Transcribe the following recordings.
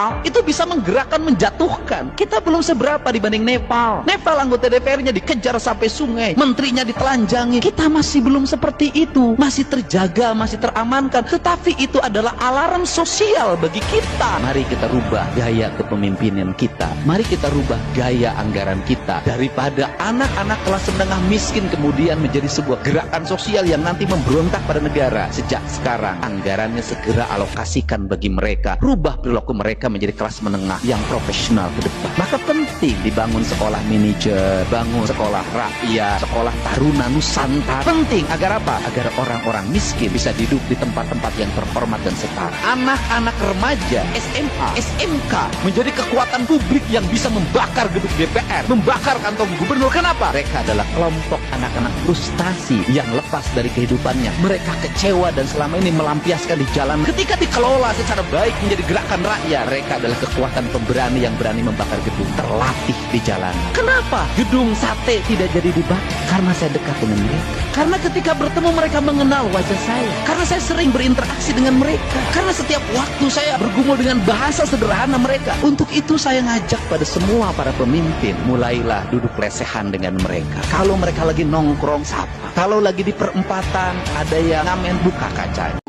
Nepal itu bisa menggerakkan, menjatuhkan. Kita belum seberapa dibanding Nepal. Nepal anggota DPR-nya dikejar sampai sungai, menterinya ditelanjangi. Kita masih belum seperti itu, masih terjaga, masih teramankan. Tetapi itu adalah alarm sosial bagi kita. Mari kita rubah gaya kepemimpinan kita. Mari kita rubah gaya anggaran kita. Daripada anak-anak kelas menengah miskin kemudian menjadi sebuah gerakan sosial yang nanti memberontak pada negara. Sejak sekarang anggarannya segera alokasikan bagi mereka. Rubah perilaku mereka menjadi kelas menengah yang profesional ke depan. Maka penting dibangun sekolah manajer, bangun sekolah rakyat, sekolah taruna Nusantara. Penting agar apa? Agar orang-orang miskin bisa hidup di tempat-tempat yang terhormat dan setara. Anak-anak remaja, SMA, SMK menjadi kekuatan publik yang bisa membakar gedung DPR, membakar kantor gubernur. Kenapa? Mereka adalah kelompok anak-anak frustasi yang lepas dari kehidupannya. Mereka kecewa dan selama ini melampiaskan di jalan. Ketika dikelola secara baik menjadi gerakan rakyat, mereka adalah kekuatan pemberani yang berani membakar gedung, terlatih di jalan. Kenapa gedung sate tidak jadi dibakar? Karena saya dekat dengan mereka. Karena ketika bertemu mereka mengenal wajah saya. Karena saya sering berinteraksi dengan mereka. Karena setiap waktu saya bergumul dengan bahasa sederhana mereka. Untuk itu saya ngajak pada semua para pemimpin, mulailah duduk lesehan dengan mereka. Kalau mereka lagi nongkrong, sapa. Kalau lagi di perempatan ada yang ngamen, buka kacanya.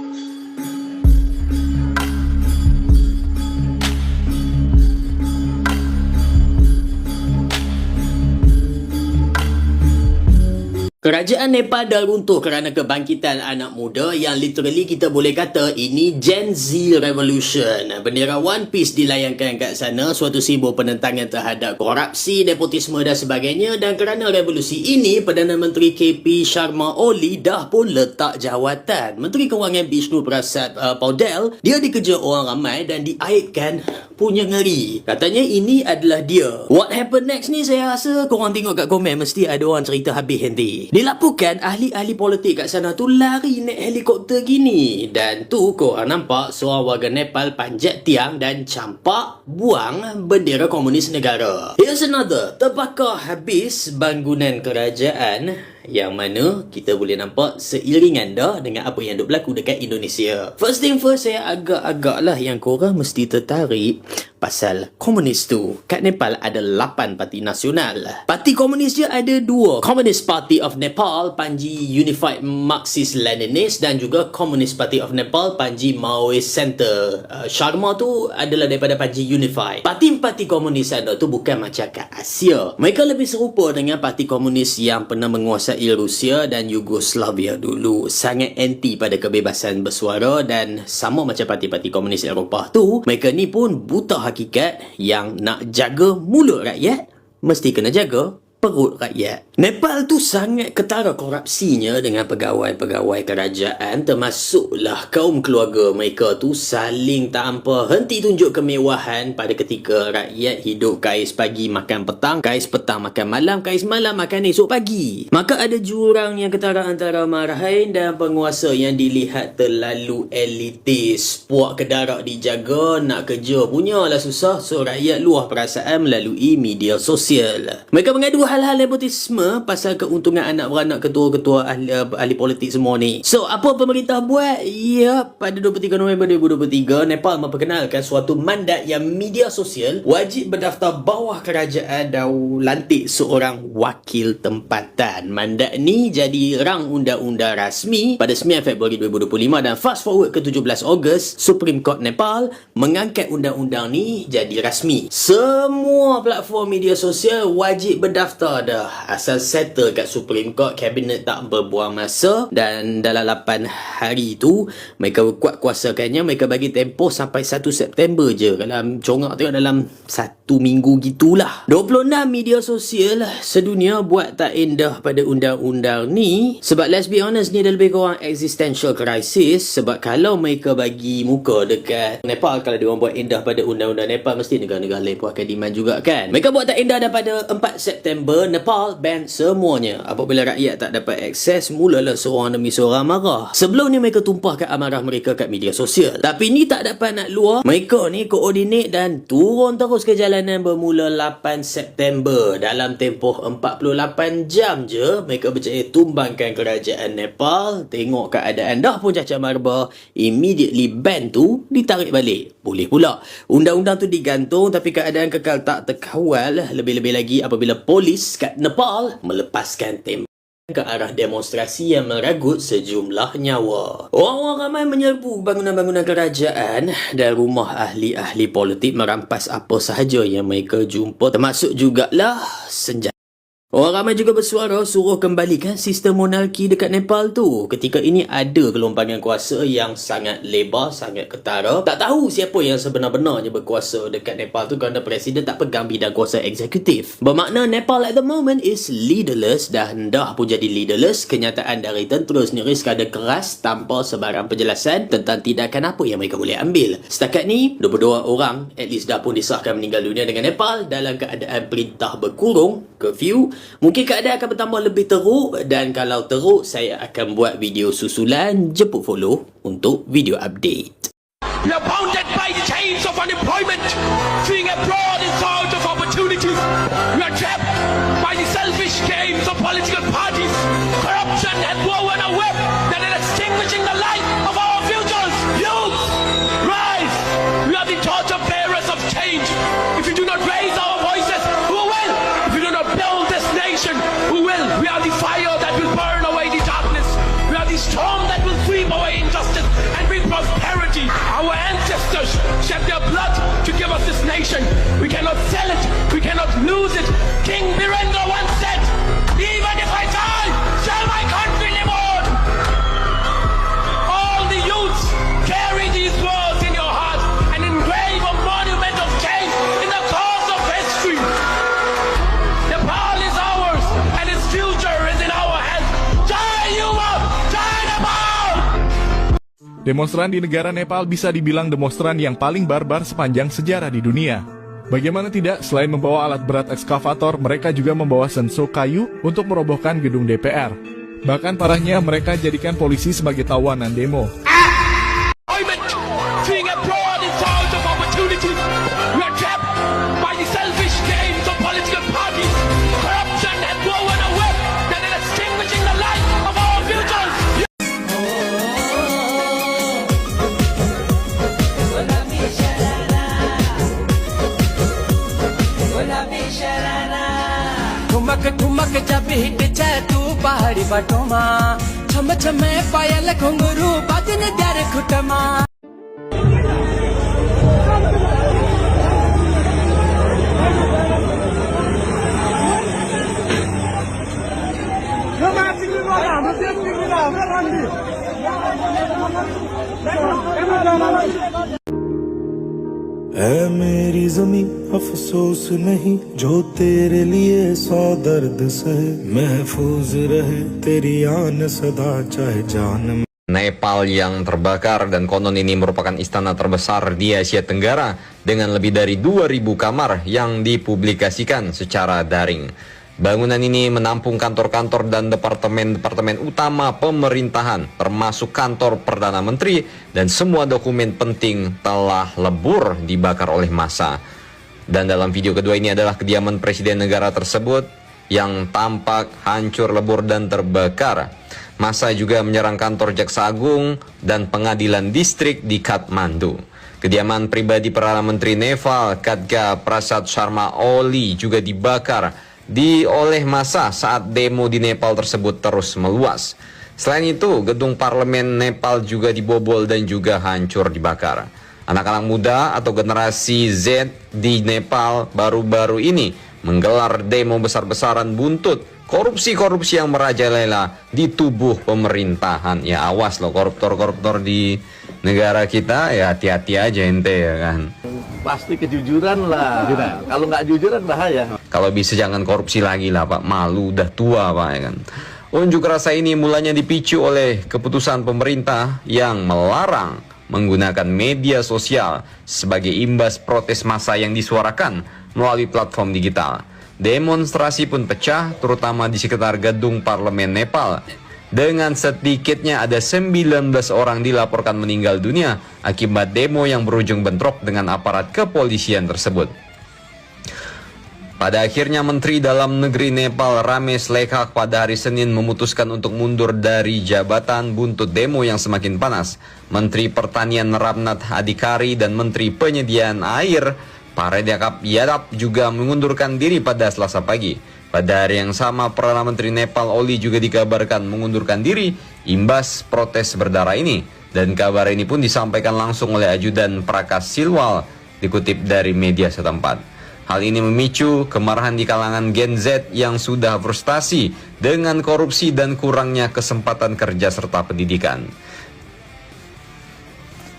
Kerajaan Nepal dah runtuh kerana kebangkitan anak muda yang literally kita boleh kata ini Gen Z Revolution. Bendera One Piece dilayangkan kat sana, suatu simbol penentangan terhadap korupsi, nepotisme dan sebagainya. Dan kerana revolusi ini, Perdana Menteri KP Sharma Oli dah pun letak jawatan. Menteri Kewangan Bishnu Prasad Paudel, dia dikejar orang ramai dan diaitkan punya ngeri. Katanya ini adalah dia. What happened next ni saya rasa korang tengok kat komen mesti ada orang cerita habis nanti. Dilaporkan ahli-ahli politik kat sana tu lari naik helikopter gini. Dan tu korang nampak seorang warga Nepal panjat tiang dan campak buang bendera komunis negara. Here's another. Terbakar habis bangunan kerajaan yang mana kita boleh nampak seiringan dah dengan apa yang duk berlaku dekat Indonesia. First thing first, saya agak-agak lah yang korang mesti tertarik pasal komunis tu. Kat Nepal ada 8 parti nasional. Parti komunis je ada 2. Communist Party of Nepal, Panji Unified Marxist-Leninist, dan juga Communist Party of Nepal, Panji Maoist Center. Sharma tu adalah daripada Panji Unified. Parti-parti komunis sana tu bukan macam kat Asia. Mereka lebih serupa dengan parti komunis yang pernah menguasai Rusia dan Yugoslavia dulu. Sangat anti pada kebebasan bersuara dan sama macam parti-parti komunis Eropah tu, mereka ni pun buta hakikat yang nak jaga mulut rakyat, mesti kena jaga perut rakyat. Nepal tu sangat ketara korupsinya dengan pegawai-pegawai kerajaan, termasuklah kaum keluarga mereka tu saling tanpa henti tunjuk kemewahan pada ketika rakyat hidup kais pagi makan petang, kais petang makan malam, kais malam makan esok pagi. Maka ada jurang yang ketara antara marahin dan penguasa yang dilihat terlalu elitis. Puak kedarak dijaga, nak kerja punyalah susah, so rakyat luah perasaan melalui media sosial. Mereka mengadu hal-hal nepotisme pasal keuntungan anak beranak ketua-ketua ahli politik semua ni. So, apa pemerintah buat? Ya, pada 23 November 2023, Nepal memperkenalkan suatu mandat yang media sosial wajib berdaftar bawah kerajaan dan lantik seorang wakil tempatan. Mandat ni jadi rang undang-undang rasmi pada 9 Februari 2025 dan fast forward ke 17 Ogos, Supreme Court Nepal mengangkat undang-undang ni jadi rasmi. Semua platform media sosial wajib berdaftar dah. Asal settle kat Supreme Court, Kabinet tak berbuang masa dan dalam 8 hari tu mereka kuat kuasakannya. Mereka bagi tempoh sampai 1 September je. Kalau congak tengok dalam 1 minggu gitulah. 26 media sosial sedunia buat tak endah pada undang-undang ni sebab let's be honest, ni dah lebih kurang existential crisis. Sebab kalau mereka bagi muka dekat Nepal, kalau diorang buat endah pada undang-undang Nepal, mesti negara-negara lain pun akan demand juga kan. Mereka buat tak endah dah pada 4 September, Nepal ban membenarkan semuanya. Apabila rakyat tak dapat akses, mulalah seorang demi seorang marah. Sebelum ni mereka tumpahkan amarah mereka kat media sosial. Tapi ni tak dapat nak luar. Mereka ni koordinate dan turun terus ke jalanan bermula 8 September. Dalam tempoh 48 jam je, mereka berjaya tumbangkan kerajaan Nepal. Tengok keadaan dah pun cacah marba. Immediately ban tu ditarik balik. Boleh pula. Undang-undang tu digantung tapi keadaan kekal tak terkawal. Lebih-lebih lagi apabila polis kat Nepal melepaskan tembak ke arah demonstrasi yang meragut sejumlah nyawa. Orang-orang ramai menyerbu bangunan-bangunan kerajaan dan rumah ahli-ahli politik merampas apa sahaja yang mereka jumpa, termasuk jugalah senjata. Orang ramai juga bersuara suruh kembalikan sistem monarki dekat Nepal tu. Ketika ini ada gelombangan kuasa yang sangat lebar, sangat ketara. Tak tahu siapa yang sebenar-benarnya berkuasa dekat Nepal tu kerana presiden tak pegang bidang kuasa eksekutif. Bermakna Nepal at the moment is leaderless dan dah pun jadi leaderless. Kenyataan dari tentera sendiri sekadar keras tanpa sebarang penjelasan tentang tindakan apa yang mereka boleh ambil. Setakat ni, 22 orang at least dah pun disahkan meninggal dunia dengan Nepal dalam keadaan perintah berkurung, curfew. Mungkin keadaan akan bertambah lebih teruk dan kalau teruk saya akan buat video susulan. Jemput follow untuk video update. We are bounded by the chains of unemployment, fleeing abroad in search of opportunities. We are trapped by the selfish games of political parties. Corruption has woven a web that is extinguishing the light of our futures. Youth, rise! We are the torch bearers of change. If we do not raise our voices, who will? If we do not build this nation, who will? We are the fire that will burn away the darkness. We are the storm that will sweep away injustice and bring prosperity. Our ancestors shed their blood to give us this nation. We cannot sell it. We cannot lose it. King Birendra once said, even if I die, shall my country live on? All the youths, carry these words in your heart and engrave a monument of change in the cause of history. Nepal is ours and its future is in our hands. Jai Yuva! Jai Nepal! Demonstran di negara Nepal bisa dibilang demonstran yang paling barbar sepanjang sejarah di dunia. Bagaimana tidak, selain membawa alat berat ekskavator, mereka juga membawa senso kayu untuk merobohkan gedung DPR. Bahkan parahnya, mereka jadikan polisi sebagai tawanan demo. Fleeing abroad in search of opportunities. We are trapped by the selfish games of political parties. Corruption has woven a web that is extinguishing the light of our futures. ठुमक ठुमक जब हिट जाए तू पहाड़ी बाटों में छम छमे पायल घुंघरू बजन दर खुटमा ऐ मेरी ज़मीं अफसोस नहीं जो तेरे लिए 100 दर्द सहे महफूज रहे तेरी आन सदा चाहे जान. Nepal yang terbakar dan konon ini merupakan istana terbesar di Asia Tenggara dengan lebih dari 2.000 kamar yang dipublikasikan secara daring. Bangunan ini menampung kantor-kantor dan departemen-departemen utama pemerintahan, termasuk kantor Perdana Menteri, dan semua dokumen penting telah lebur dibakar oleh massa. Dan dalam video kedua ini adalah kediaman presiden negara tersebut yang tampak hancur lebur dan terbakar. Massa juga menyerang kantor Jaksa Agung dan pengadilan distrik di Kathmandu. Kediaman pribadi Perdana Menteri Nepal, Khadga Prasad Sharma Oli, juga dibakar oleh massa saat demo di Nepal tersebut terus meluas. Selain itu, gedung parlemen Nepal juga dibobol dan juga hancur dibakar. Anak-anak muda atau generasi Z di Nepal baru-baru ini menggelar demo besar-besaran buntut korupsi-korupsi yang merajalela di tubuh pemerintahan. Ya awas loh koruptor-koruptor di negara kita, ya hati-hati aja ente ya kan. Pasti kejujuran lah. Kalau nggak jujuran bahaya. Kalau bisa jangan korupsi lagi lah Pak, malu udah tua Pak ya kan. Unjuk rasa ini mulanya dipicu oleh keputusan pemerintah yang melarang menggunakan media sosial sebagai imbas protes massa yang disuarakan melalui platform digital. Demonstrasi pun pecah, terutama di sekitar gedung parlemen Nepal. Dengan sedikitnya ada 19 orang dilaporkan meninggal dunia akibat demo yang berujung bentrok dengan aparat kepolisian tersebut. Pada akhirnya Menteri Dalam Negeri Nepal Ramesh Lekhak pada hari Senin memutuskan untuk mundur dari jabatan buntut demo yang semakin panas. Menteri Pertanian Ramnath Adhikari dan Menteri Penyediaan Air Paredakap Yadap juga mengundurkan diri pada Selasa pagi. Pada hari yang sama, Perdana Menteri Nepal Oli juga dikabarkan mengundurkan diri imbas protes berdarah ini. Dan kabar ini pun disampaikan langsung oleh ajudan Prakash Silwal, dikutip dari media setempat. Hal ini memicu kemarahan di kalangan Gen Z yang sudah frustasi dengan korupsi dan kurangnya kesempatan kerja serta pendidikan.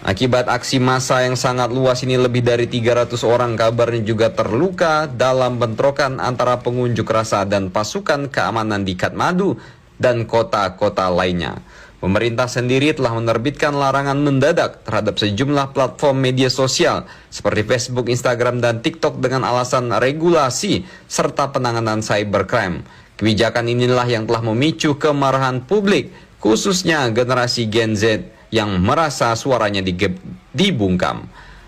Akibat aksi massa yang sangat luas ini, lebih dari 300 orang kabarnya juga terluka dalam bentrokan antara pengunjuk rasa dan pasukan keamanan di Kathmandu dan kota-kota lainnya. Pemerintah sendiri telah menerbitkan larangan mendadak terhadap sejumlah platform media sosial seperti Facebook, Instagram, dan TikTok dengan alasan regulasi serta penanganan cybercrime. Kebijakan inilah yang telah memicu kemarahan publik, khususnya generasi Gen Z yang merasa suaranya dibungkam.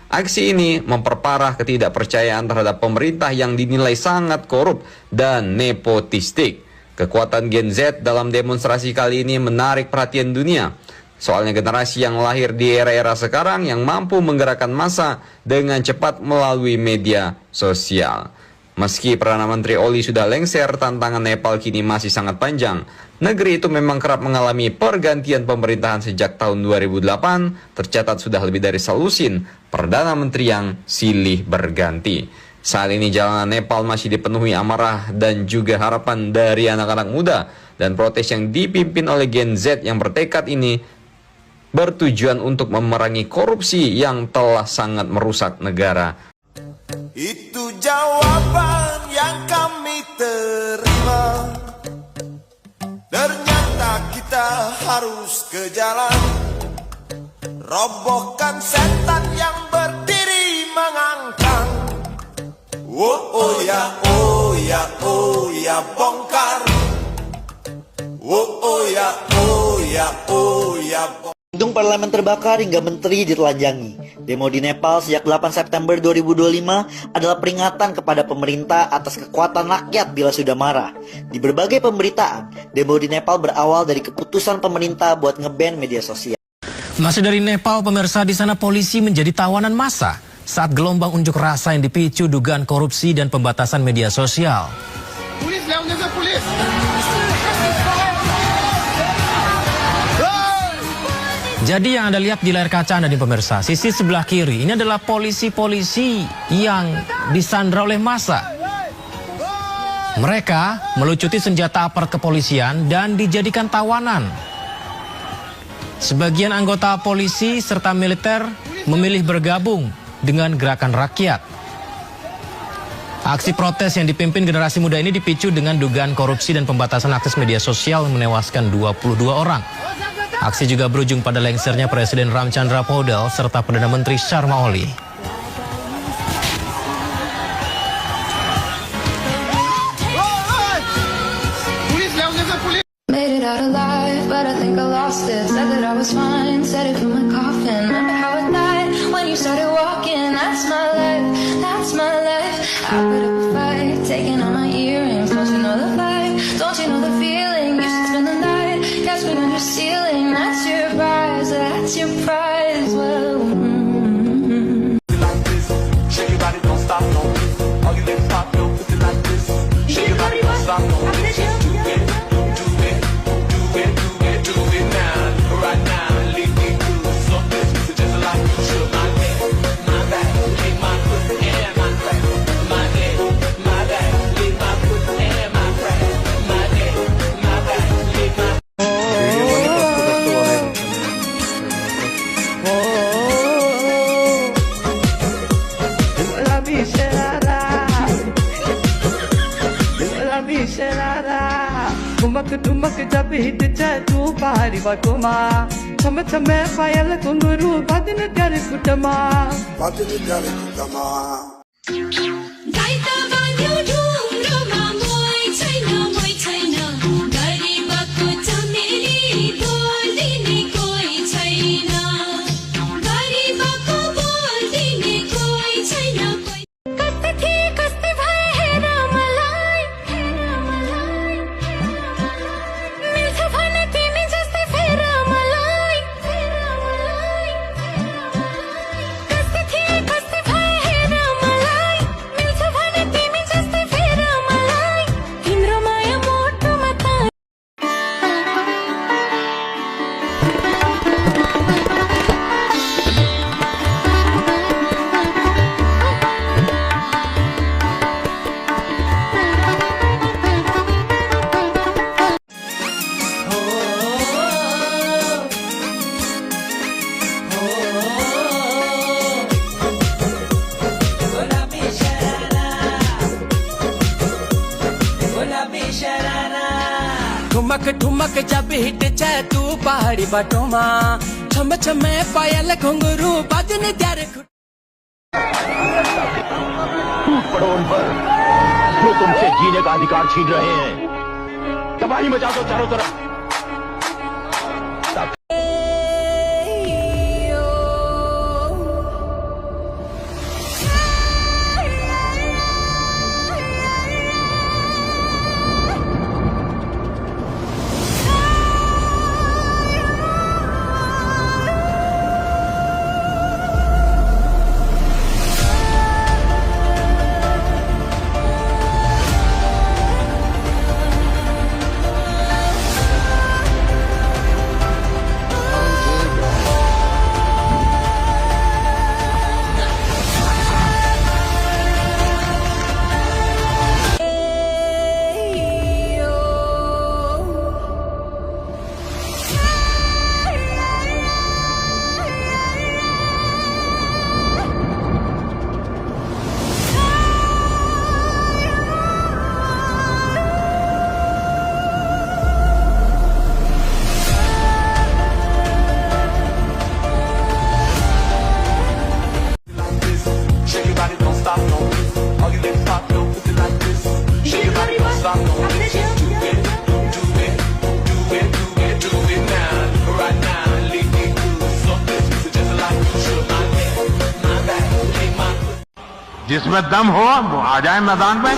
Aksi ini memperparah ketidakpercayaan terhadap pemerintah yang dinilai sangat korup dan nepotistik. Kekuatan Gen Z dalam demonstrasi kali ini menarik perhatian dunia. Soalnya generasi yang lahir di era-era sekarang yang mampu menggerakkan massa dengan cepat melalui media sosial. Meski Perdana Menteri Oli sudah lengser, tantangan Nepal kini masih sangat panjang. Negeri itu memang kerap mengalami pergantian pemerintahan sejak tahun 2008. Tercatat sudah lebih dari selusin Perdana Menteri yang silih berganti. Saat ini jalanan Nepal masih dipenuhi amarah dan juga harapan dari anak-anak muda. Dan protes yang dipimpin oleh Gen Z yang bertekad ini bertujuan untuk memerangi korupsi yang telah sangat merusak negara. Itu jawaban yang kami terima. Ternyata kita harus ke jalan, robohkan setan yang berdiri mengangkang. Oh ya, oh ya, oh ya, bongkar. Oh ya, oh ya, oh ya, bongkar. Gedung parlemen terbakar hingga menteri ditelanjangi. Demo di Nepal sejak 8 September 2025 adalah peringatan kepada pemerintah atas kekuatan rakyat bila sudah marah. Di berbagai pemberitaan, demo di Nepal berawal dari keputusan pemerintah buat nge-ban media sosial. Masih dari Nepal, pemirsa, di sana polisi menjadi tawanan massa saat gelombang unjuk rasa yang dipicu dugaan korupsi dan pembatasan media sosial. Jadi yang Anda lihat di layar kaca Anda nih pemirsa, sisi sebelah kiri ini adalah polisi-polisi yang disandra oleh massa. Mereka melucuti senjata aparat kepolisian dan dijadikan tawanan. Sebagian anggota polisi serta militer memilih bergabung dengan gerakan rakyat. Aksi protes yang dipimpin generasi muda ini dipicu dengan dugaan korupsi dan pembatasan akses media sosial yang menewaskan 22 orang. Aksi juga berujung pada lengsernya Presiden Ramchandra Paudel serta Perdana Menteri Sharma Oli. Made it out alive, but I think I lost it. Said that I was fine, said it from my coffin. Remember how at night, when you started walking, that's my life, that's my life. I put up a fight, taking all my earrings. Don't you know the vibe, don't you know the feeling? You should spend the night, catch me on your ceiling. That's your prize, that's your prize. Well, like this, shake your body, don't stop, no. All you ladies pop, yo, put it like this. Shake your body, don't stop, no. ठुमक जब हिट तू पहाड़ी बाटोमा छम छमे पायल घुंघरू बदन कर कुटमा गाइता बान्यो ढुङ्ग्रोमा ठुमक ठुमक जब हिट जाए तू पहाड़ी बाटों में छम छमे पायल घुंघरू बाजने त्यारे पड़ो उन पर जो तुमसे जीने का अधिकार छीन रहे हैं। तबाही मचा दो चारों तरफ। जिसमें दम हो वो आ जाए मैदान में।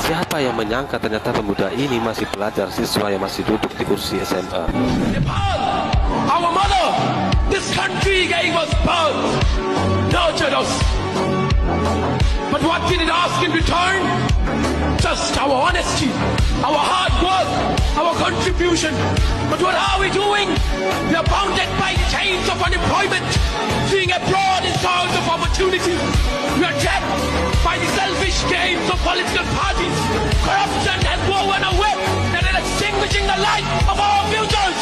Siapa yang menyangka ternyata pemuda ini masih pelajar siswa yang masih duduk di kursi SMA. Nepal, our mother, this country gave us birth, nurtured us. But what did it ask in return? Just our honesty, our hard work, our contribution. But what are we doing? We are bounded by chains of unemployment, fleeing abroad in search of opportunity. We are trapped by the selfish games of political parties. Corruption has woven a web that is extinguishing the light of our futures.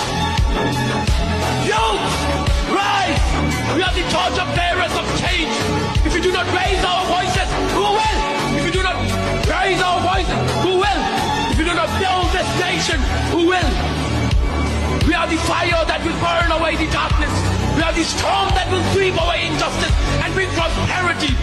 Youth, rise! We are the torch of bearers of change. If we do not raise our voices, who will? If we do not raise our voices, who will? If we do not build this nation, who will? We are the fire that will burn away the darkness. We are the storm that will sweep away injustice and bring prosperity.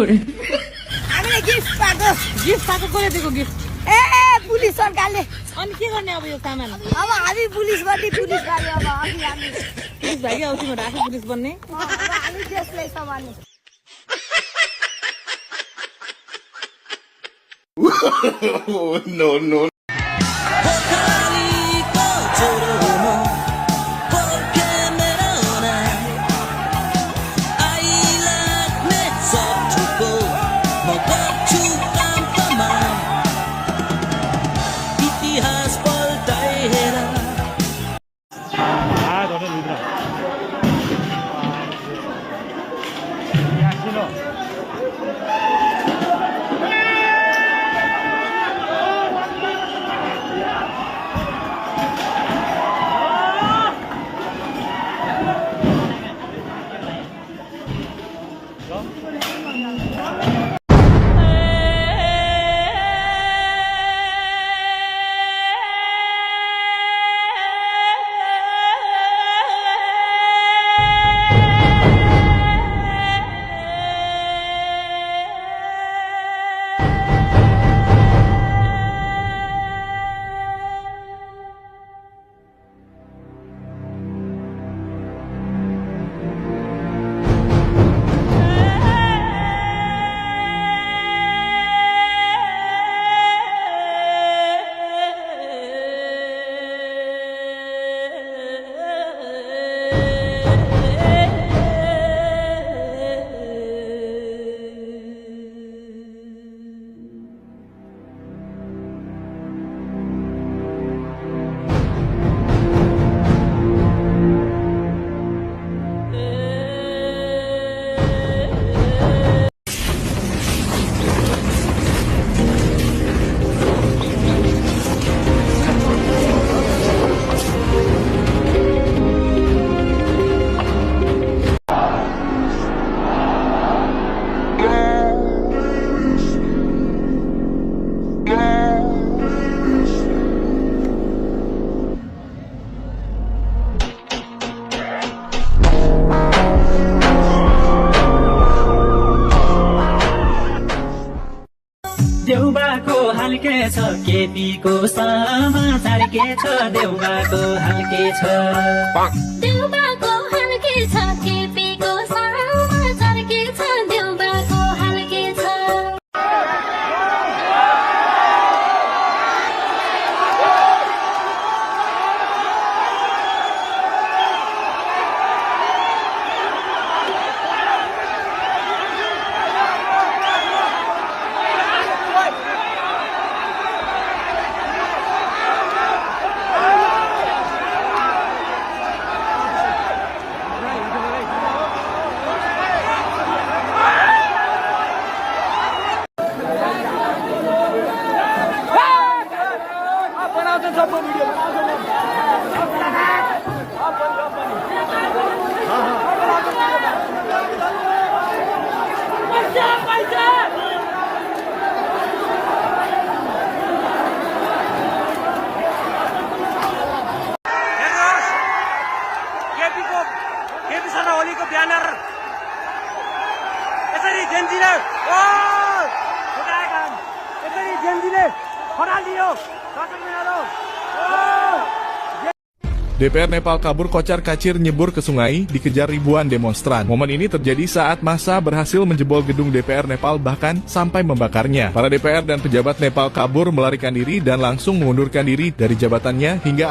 हामीले गिफ्ट पाएको कसले दिएको गिफ्ट ए पुलिस सरकारले अनि के गर्ने अब यो सामान अब हामी पुलिस बन्ने पुलिस गाडी अब हामी पुलिस भाइ आउँछौँ आफै पुलिस बन्ने हामी देशलाई सम्हाल्ने No, no. देउबाको हाल के छ केपीको समाचार के छ देउबाको हाल के छ देउबाको हाल के छ केपीको समाचार के छ देउबाको हाल के छ जेनजीले छुटाएका यसरी जेनजीले हटालियो DPR Nepal kabur kocar-kacir nyebur ke sungai, dikejar ribuan demonstran. Momen ini terjadi saat massa berhasil menjebol gedung DPR Nepal bahkan sampai membakarnya. Para DPR dan pejabat Nepal kabur melarikan diri dan langsung mengundurkan diri dari jabatannya hingga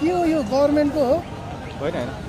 के हो यो गभर्नमेन्टको हो होइन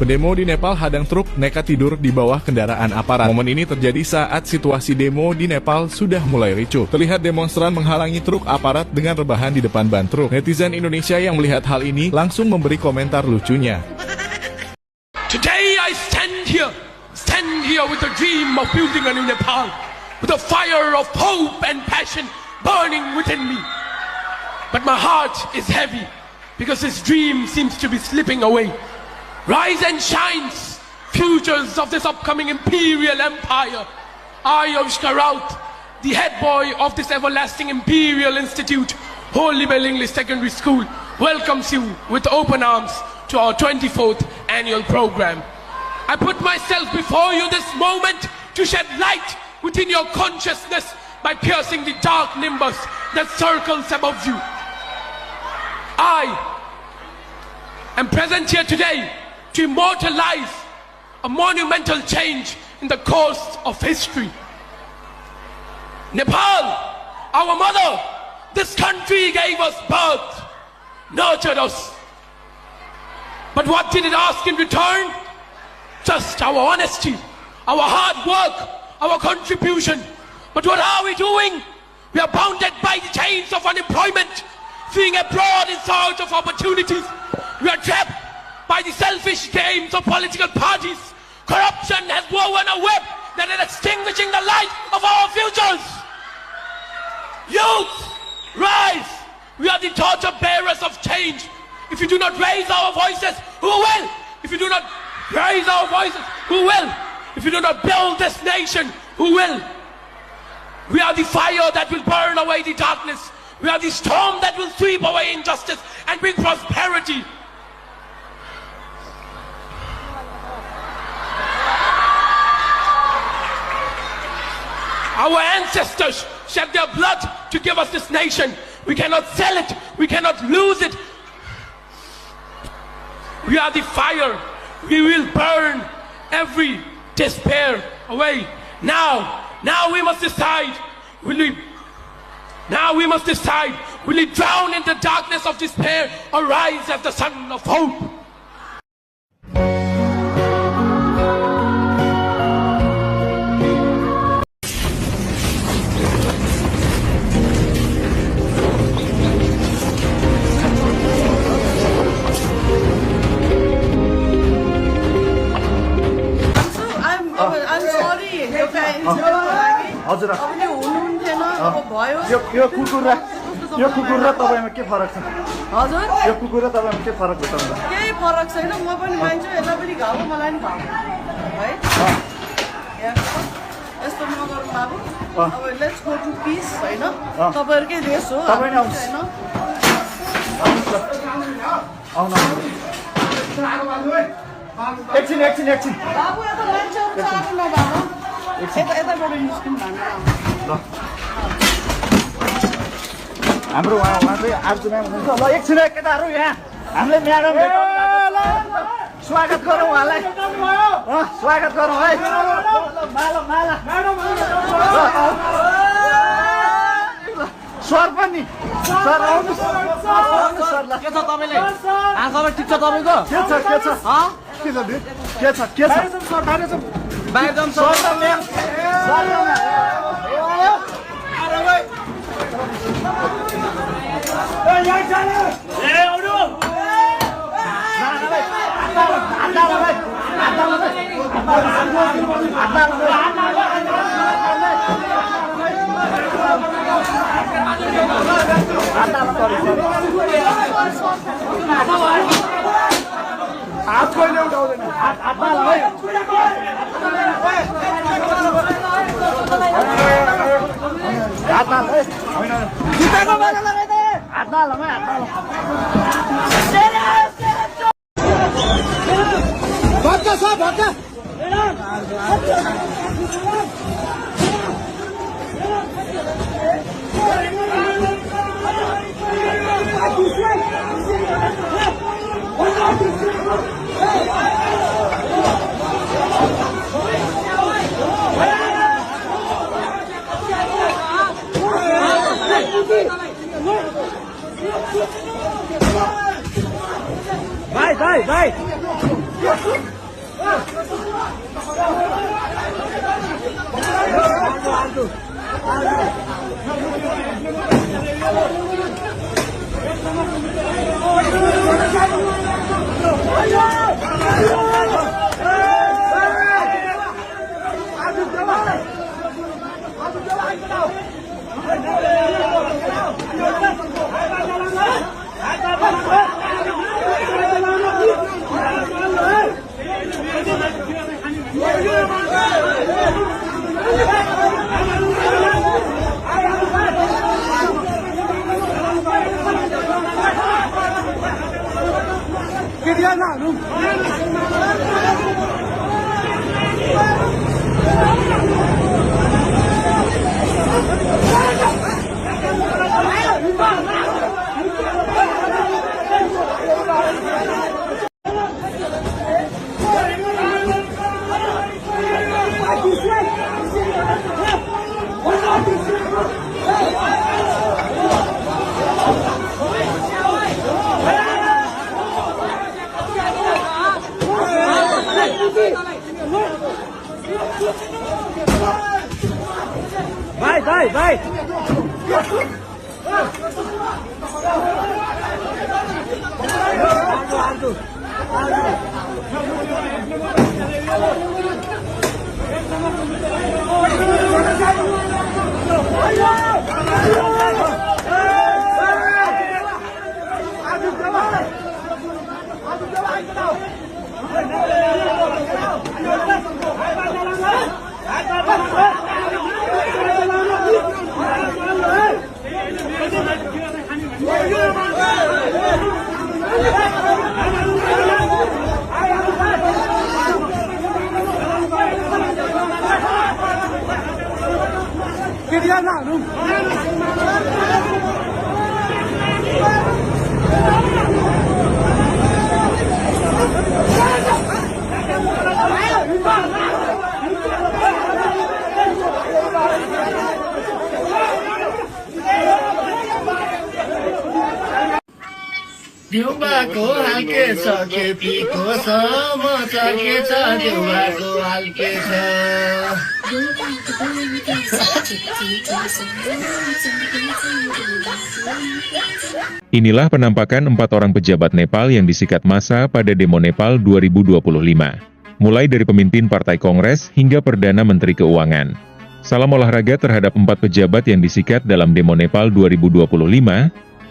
Pendemo di Nepal hadang truk nekat tidur di bawah kendaraan aparat. Momen ini terjadi saat situasi demo di Nepal sudah mulai ricuh. Terlihat demonstran menghalangi truk aparat dengan rebahan di depan ban truk. Netizen Indonesia yang melihat hal ini langsung memberi komentar lucunya. Today I stand here with the dream of building a new Nepal, with a fire of hope and passion burning within me. But my heart is heavy because this dream seems to be slipping away. Rise and shine, futures of this upcoming imperial empire. I, Avishkar Raut, the head boy of this everlasting imperial institute, Holy Bell English Secondary School, welcomes you with open arms to our 24th annual program. I put myself before you this moment to shed light within your consciousness by piercing the dark nimbus that circles above you. I am present here today to immortalize a monumental change in the course of history. Nepal, our mother, this country gave us birth, nurtured us. But what did it ask in return? Just our honesty, our hard work, our contribution. But what are we doing? We are bounded by the chains of unemployment, fleeing abroad in search of opportunities. We are trapped by the selfish games of political parties. Corruption has woven a web that is extinguishing the light of our futures. Youth, rise! We are the torch bearers of change. If you do not raise our voices, who will? If you do not raise our voices, who will? If you do not build this nation, who will? We are the fire that will burn away the darkness. We are the storm that will sweep away injustice and bring prosperity. Our ancestors shed their blood to give us this nation. We cannot sell it. We cannot lose it. We are the fire. We will burn every despair away. Now we must decide. Will we drown in the darkness of despair or rise as the sun of hope? हजुर अब हुनुहुन्थेन अब भयो यो कुकुर यो कुकुर र तपाईँमा के फरक छ? हजुर यो कुकुर र तपाईँमा के फरक हुन्छ? केही फरक छैन, म पनि मान्छु, यसलाई पनि घाउ मलाई पनि घाउ है। यस्तो नगरौँ बाबु, अब लेट्स गो टु पिस होइन, तपाईँहरूकै देश हो, तपाईँ नै आउनुहोस्। एकछिन बाबु यता मान्छेहरू साह्रो नबाबु, यताबाट निस्कौँ ल हाम्रो उहाँ चाहिँ आर्जु म्याम हुनुहुन्छ। ल एकछिन केटाहरू यहाँ हामीले म्याडम स्वागत गरौँ उहाँलाई, स्वागत गरौँ है। सर पनि सर आउनुहोस् सर। ल के छ तपाईँले आँखामा ठिक छ तपाईँको? के छ बाहिर जाउँ सर र म्याम। हात कहिले उठाउँदैन, भट्टा छ भट्टा भाइ देउबाको हाल के छ केपीको समाचार के छ देउबाको हाल के छ Inilah penampakan 4 orang pejabat Nepal yang disikat massa pada demo Nepal 2025. Mulai dari pemimpin Partai Kongres hingga Perdana Menteri Keuangan. Salam olahraga terhadap 4 pejabat yang disikat dalam demo Nepal 2025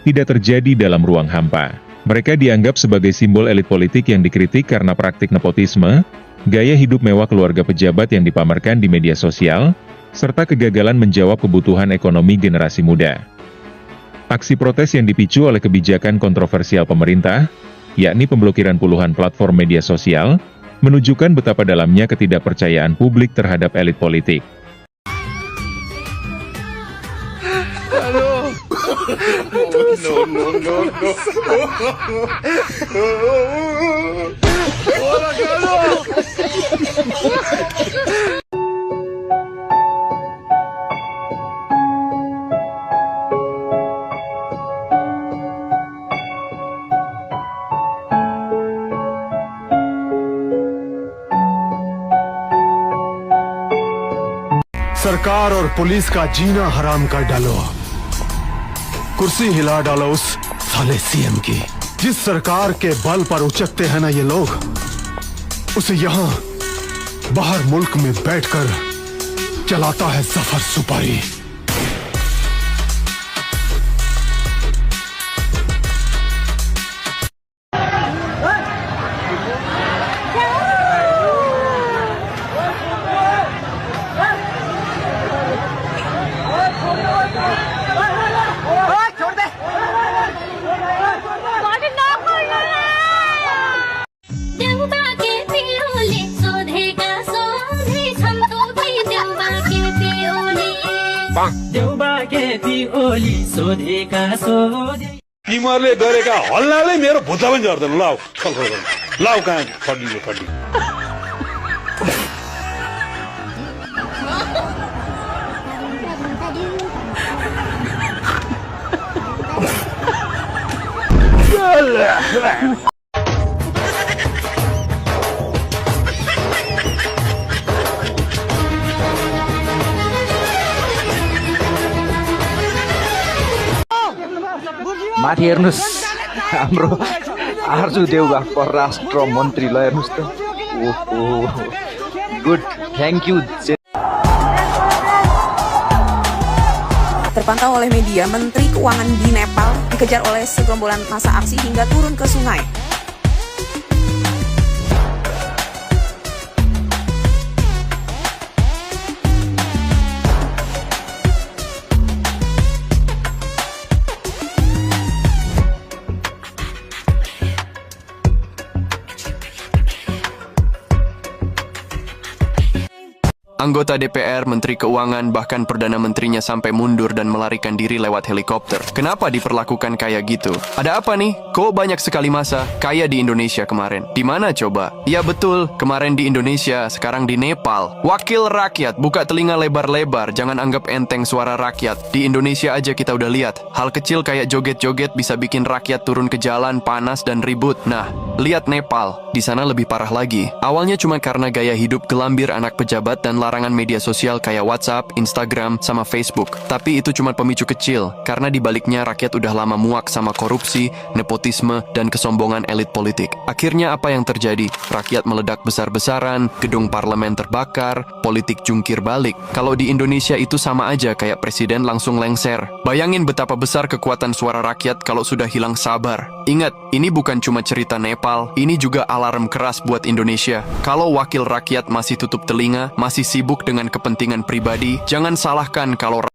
tidak terjadi dalam ruang hampa. Mereka dianggap sebagai simbol elit politik yang dikritik karena praktik nepotisme, gaya hidup mewah keluarga pejabat yang dipamerkan di media sosial, serta kegagalan menjawab kebutuhan ekonomi generasi muda. Aksi protes yang dipicu oleh kebijakan kontroversial pemerintah, yakni pemblokiran puluhan platform media sosial, menunjukkan betapa dalamnya ketidakpercayaan publik terhadap elit politik. सरकार और पुलिस का जीना हराम कर डालो, कुर्सी हिला डालो उस साले सीएम की। जिस सरकार के बल पर उचकते हैं ना ये लोग, उसे यहाँ बाहर मुल्क में बैठकर चलाता है सफर सुपारी। तिमीहरूले गरेका हल्लाले मेरो भुत्ला पनि झर्दैन। लाउ लाउ कहाँ फड्डी फड्डी। माथि हेर्नुस्, हाम्रो आर्जु देउबा परराष्ट्र मन्त्रीलाई हेर्नुस् त। ओहो, good, thank you. Terpantau oleh media, Menteri Keuangan di Nepal dikejar oleh segerombolan massa aksi hingga turun ke sungai. Anggota DPR, Menteri Keuangan, bahkan Perdana Menterinya sampai mundur dan melarikan diri lewat helikopter. Kenapa diperlakukan kayak gitu? Ada apa nih? Kok banyak sekali massa kaya di Indonesia kemarin? Di mana coba? Ya betul, kemarin di Indonesia, sekarang di Nepal. Wakil rakyat, buka telinga lebar-lebar, jangan anggap enteng suara rakyat. Di Indonesia aja kita udah lihat, hal kecil kayak joget-joget bisa bikin rakyat turun ke jalan, panas dan ribut. Nah, lihat Nepal, di sana lebih parah lagi. Awalnya cuma karena gaya hidup gelambir anak pejabat dan larangan media sosial kayak WhatsApp, Instagram, sama Facebook. Tapi itu cuma pemicu kecil, karena di baliknya rakyat udah lama muak sama korupsi, nepotisme, dan kesombongan elit politik. Akhirnya apa yang terjadi? Rakyat meledak besar-besaran, gedung parlemen terbakar, politik jungkir balik. Kalau di Indonesia itu sama aja kayak presiden langsung lengser. Bayangin betapa besar kekuatan suara rakyat kalau sudah hilang sabar. Ingat, ini bukan cuma cerita Nepal, ini juga alarm keras buat Indonesia. Kalau wakil rakyat masih tutup telinga, masih sibuk dengan kepentingan pribadi, jangan salahkan kalau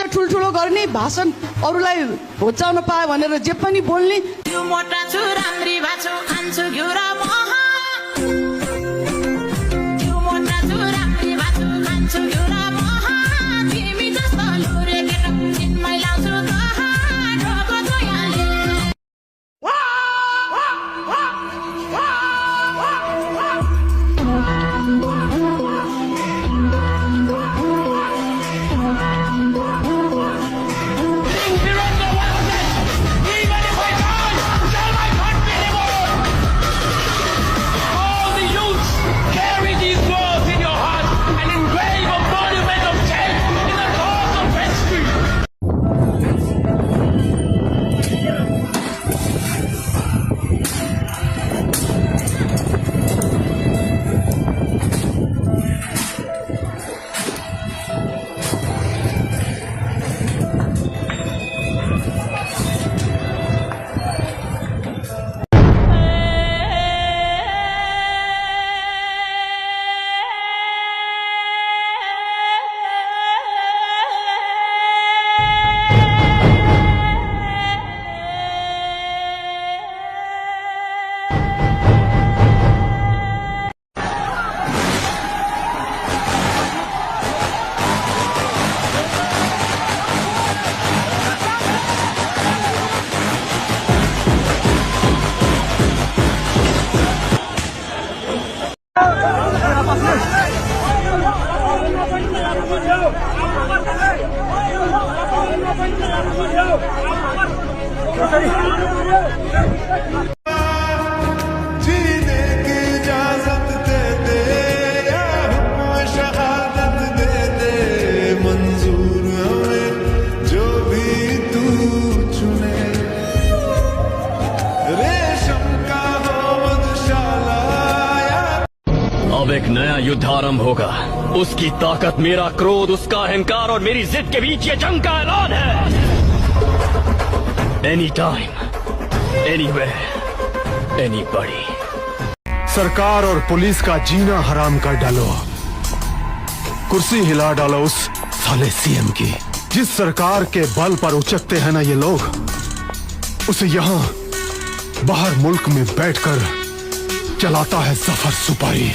ठुल्ठुलो गर्ने भाषण अरूलाई होचाउन पाए भनेर जे पनि बोल्ने। त्यो मोटा छु राम्री भाछु खान्छु घिउ र मह। त्यो मोटा छु राम्री भाछु खान्छु घिउ र मह। तिमी जस्तो लुरे केटा चिन्मै लाउँछु कहाँ ढोको छोयाले। जीने की इजाजत दे दे या हुक्म शहादत दे दे मंजूर हमें जो भी तू चुने रेशम का हो मधुशाला या अब एक नया युद्ध आरंभ होगा। उसकी ताकत, मेरा क्रोध, उसका अहंकार और मेरी जिद के बीच ये जंग का ऐलान है। Any time, anywhere, anybody. सरकार और पुलिस का जीना हराम कर डालो। कुर्सी हिला डालो उस साले सीएम की। जिस सरकार के बल पर उचकते हैं ना ये लोग, उसे यहां बाहर मुल्क में बैठकर चलाता है जफर सुपारी।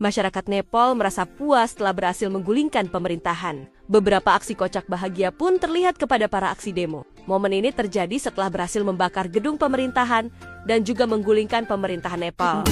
Masyarakat Nepal merasa puas setelah berhasil menggulingkan pemerintahan. Beberapa aksi kocak bahagia pun terlihat kepada para aksi demo. Momen ini terjadi setelah berhasil membakar gedung pemerintahan dan juga menggulingkan pemerintahan Nepal.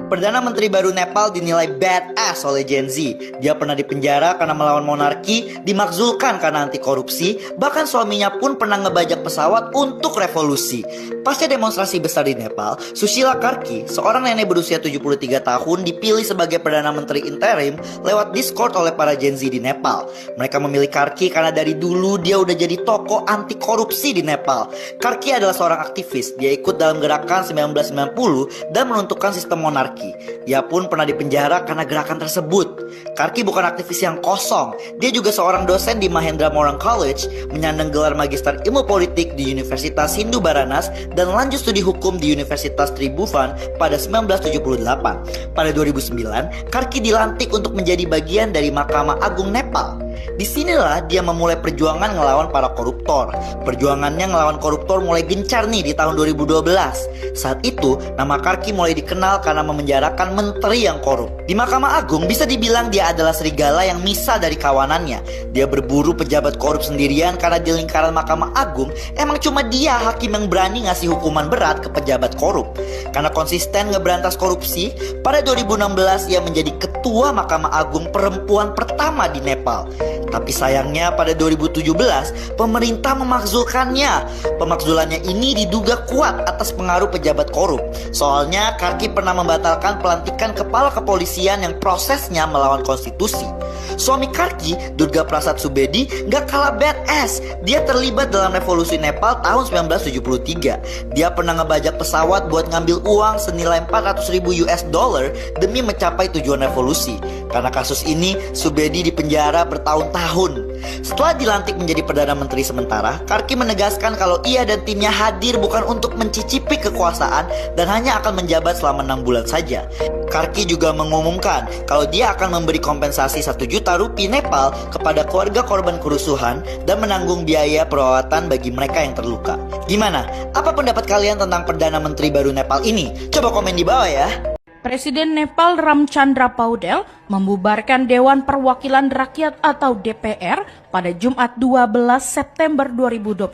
Perdana Menteri baru Nepal dinilai badass oleh Gen Z. Dia pernah dipenjara karena melawan monarki, dimakzulkan karena anti korupsi, bahkan suaminya pun pernah ngebajak pesawat untuk revolusi. Pasca demonstrasi besar di Nepal, Sushila Karki, seorang nenek berusia 73 tahun, dipilih sebagai Perdana Menteri interim lewat Discord oleh para Gen Z di Nepal. Mereka memilih Karki karena dari dulu dia udah jadi tokoh anti korupsi di Nepal. Karki adalah seorang aktivis. Dia ikut dalam gerakan 1990 dan menentukan sistem monarki. Ia pun pernah dipenjara karena gerakan tersebut. Karki bukan aktivis yang kosong. Dia juga seorang dosen di Mahendra Moran College, menyandang gelar Magister Ilmu Politik di Universitas Hindu Baranas dan lanjut studi hukum di Universitas Tribhuvan pada 1978. Pada 2009, Karki dilantik untuk menjadi bagian dari Mahkamah Agung Nepal. Disinilah dia memulai perjuangan ngelawan para koruptor. Perjuangannya ngelawan koruptor mulai gencar nih di tahun 2012. Saat itu, nama Karki mulai dikenal karena memenjarakan menteri yang korup. Di Mahkamah Agung bisa dibilang dia adalah serigala yang misal dari kawanannya. Dia berburu pejabat korup sendirian karena di lingkaran Mahkamah Agung emang cuma dia hakim yang berani ngasih hukuman berat ke pejabat korup. Karena konsisten ngeberantas korupsi, pada 2016 ia menjadi ketua Mahkamah Agung perempuan pertama di Nepal. Tapi sayangnya pada 2017 pemerintah memakzulkannya. Pemakzulannya ini diduga kuat atas pengaruh pejabat korup. Soalnya Karki pernah membatalkan pelantikan kepala kepolisian yang prosesnya melawan konstitusi. Suami Karki, Durga Prasad Subedi, gak kalah badass. Dia terlibat dalam revolusi Nepal tahun 1973. Dia pernah ngebajak pesawat buat ngambil uang senilai $400.000 demi mencapai tujuan revolusi. Karena kasus ini, Subedi dipenjara bertahun-tahun. Setelah dilantik menjadi Perdana Menteri sementara, Karki menegaskan kalau ia dan timnya hadir bukan untuk mencicipi kekuasaan dan hanya akan menjabat selama 6 bulan saja. Karki juga mengumumkan kalau dia akan memberi kompensasi 1 juta rupiah Nepal kepada keluarga korban kerusuhan dan menanggung biaya perawatan bagi mereka yang terluka. Gimana? Apa pendapat kalian tentang Perdana Menteri baru Nepal ini? Coba komen di bawah ya. Presiden Nepal Ramchandra Paudel membubarkan Dewan Perwakilan Rakyat atau DPR pada Jumat 12 September 2025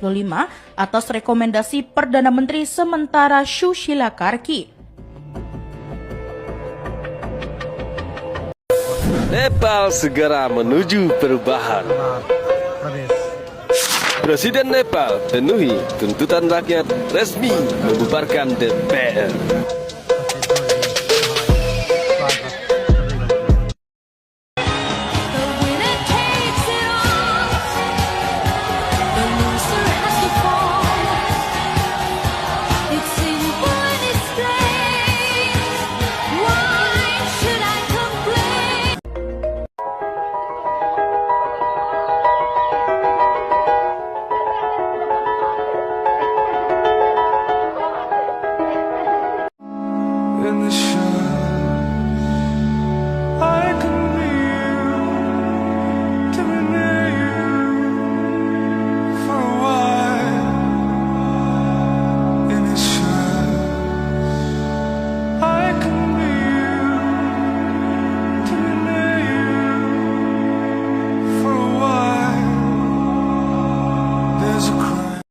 atas rekomendasi Perdana Menteri sementara Sushila Karki. Nepal segera menuju perubahan. Presiden Nepal penuhi tuntutan rakyat resmi membubarkan DPR.